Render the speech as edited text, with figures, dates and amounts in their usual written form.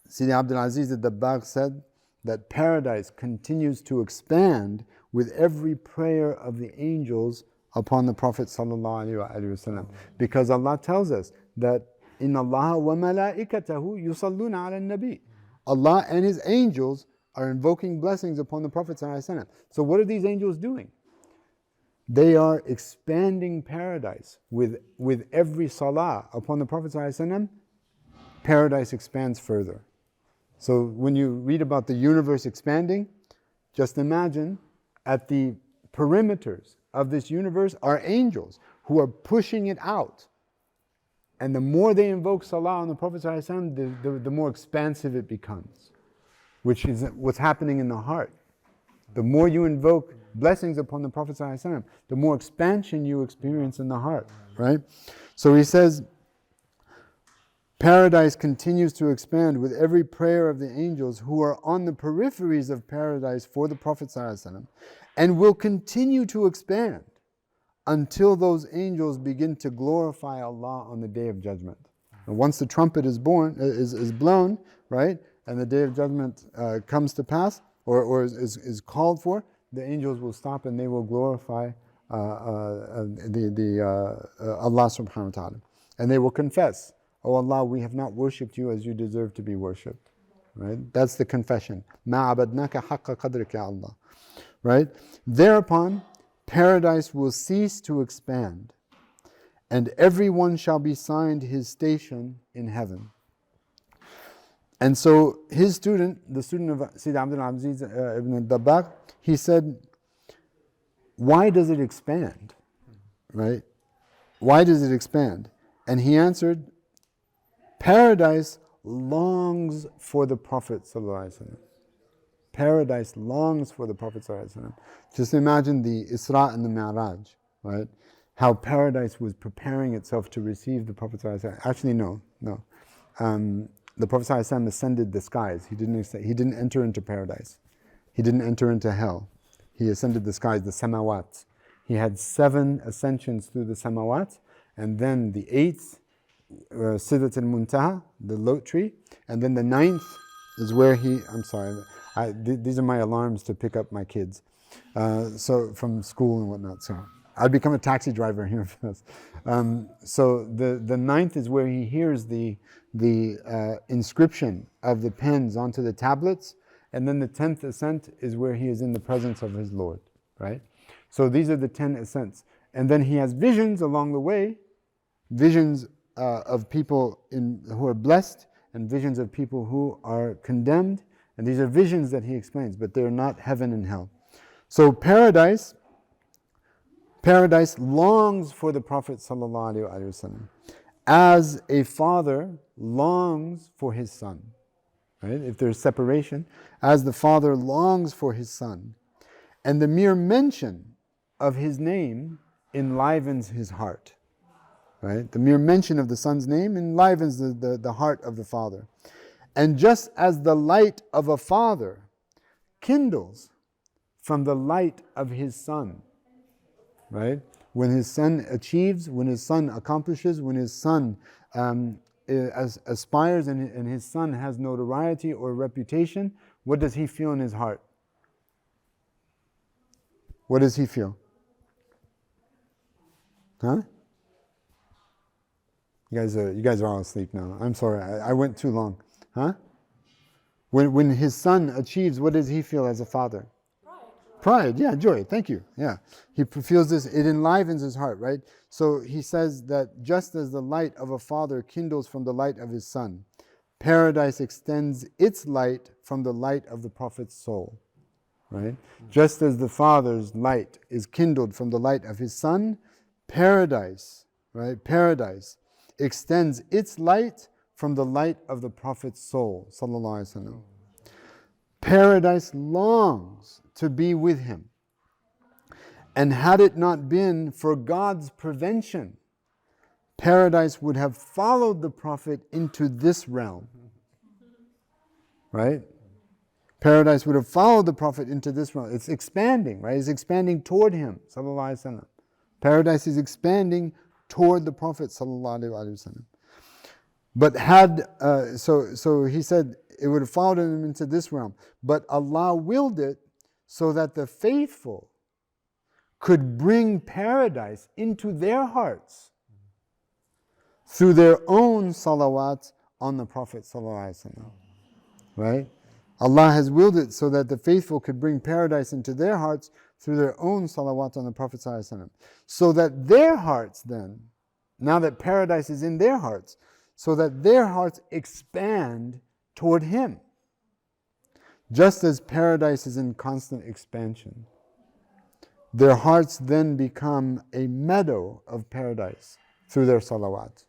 Sidi Abdul Aziz al-Dabbagh said that paradise continues to expand with every prayer of the angels upon the Prophet ﷺ. Because Allah tells us that Inna Allah wa malaikatahu yusalluna ala nabi. Allah and His angels are invoking blessings upon the Prophet ﷺ. So what are these angels doing? They are expanding paradise with every salah upon the Prophet ﷺ. Paradise expands further. So when you read about the universe expanding, just imagine at the perimeters of this universe are angels who are pushing it out. And the more they invoke salah on the Prophet ﷺ, the more expansive it becomes, which is what's happening in the heart. The more you invoke blessings upon the Prophet ﷺ, the more expansion you experience in the heart, right? So he says, paradise continues to expand with every prayer of the angels who are on the peripheries of paradise for the Prophet ﷺ, and will continue to expand until those angels begin to glorify Allah on the Day of Judgment. And once the trumpet is blown, right, and the Day of Judgment comes to pass, or is called for, the angels will stop and they will glorify Allah subhanahu wa ta'ala. And they will confess, "Oh Allah, we have not worshipped you as you deserve to be worshipped." Right? That's the confession. مَا عَبَدْنَاكَ حَقَّ قَدْرِكَ يَا Allah. Right? Thereupon, paradise will cease to expand, and everyone shall be signed his station in heaven. And so his student, the student of Sayyid Abdul Aziz ibn al-Dabbagh, he said, why does it expand? Right? Why does it expand? And he answered, paradise longs for the Prophet ﷺ. Paradise longs for the Prophet ﷺ. Just imagine the Isra and the Mi'raj, right? How paradise was preparing itself to receive the Prophet ﷺ. Actually, no. The Prophet ﷺ ascended the skies. He didn't enter into paradise. He didn't enter into hell. He ascended the skies, the Samawat. He had 7 ascensions through the Samawat, and then the 8th, Sidrat al-Muntaha, the lote tree, and then the 9th is where he, I'm sorry, these are my alarms to pick up my kids, so from school and whatnot, so I'd become a taxi driver here for this. So the 9th is where he hears the inscription of the pens onto the tablets, and then the 10th ascent is where he is in the presence of his Lord, right? So these are the 10 ascents. And then he has visions along the way, visions of people who are blessed, and visions of people who are condemned. And these are visions that he explains, but they're not heaven and hell. So paradise longs for the Prophet ﷺ, as a father longs for his son. Right? If there's separation, as the father longs for his son. And the mere mention of his name enlivens his heart. Right? The mere mention of the son's name enlivens the heart of the father. And just as the light of a father kindles from the light of his son, right? When his son achieves, when his son accomplishes, when his son aspires and his son has notoriety or reputation, what does he feel in his heart? What does he feel? Huh? You guys are all asleep now. I'm sorry, I went too long. Huh? When his son achieves, what does he feel as a father? Pride, yeah, joy, thank you. Yeah. He feels this, it enlivens his heart, right? So he says that just as the light of a father kindles from the light of his son, paradise extends its light from the light of the Prophet's soul. Right? Just as the father's light is kindled from the light of his son, paradise, right? Paradise extends its light from the light of the Prophet's soul, sallallahu alaihi wasallam. Paradise longs to be with him. And had it not been for God's prevention, paradise would have followed the Prophet into this realm. Right? Paradise would have followed the Prophet into this realm. It's expanding, right? It's expanding toward him, sallallahu alaihi wasallam. Paradise is expanding toward the Prophet, sallallahu alaihi wasallam. But so he said, It would have followed them into this realm. But Allah willed it so that the faithful could bring paradise into their hearts through their own salawat on the Prophet ﷺ. Right? Allah has willed it so that the faithful could bring paradise into their hearts through their own salawat on the Prophet ﷺ. So that their hearts then, now that paradise is in their hearts, so that their hearts expand toward Him. Just as paradise is in constant expansion, their hearts then become a meadow of paradise through their salawat.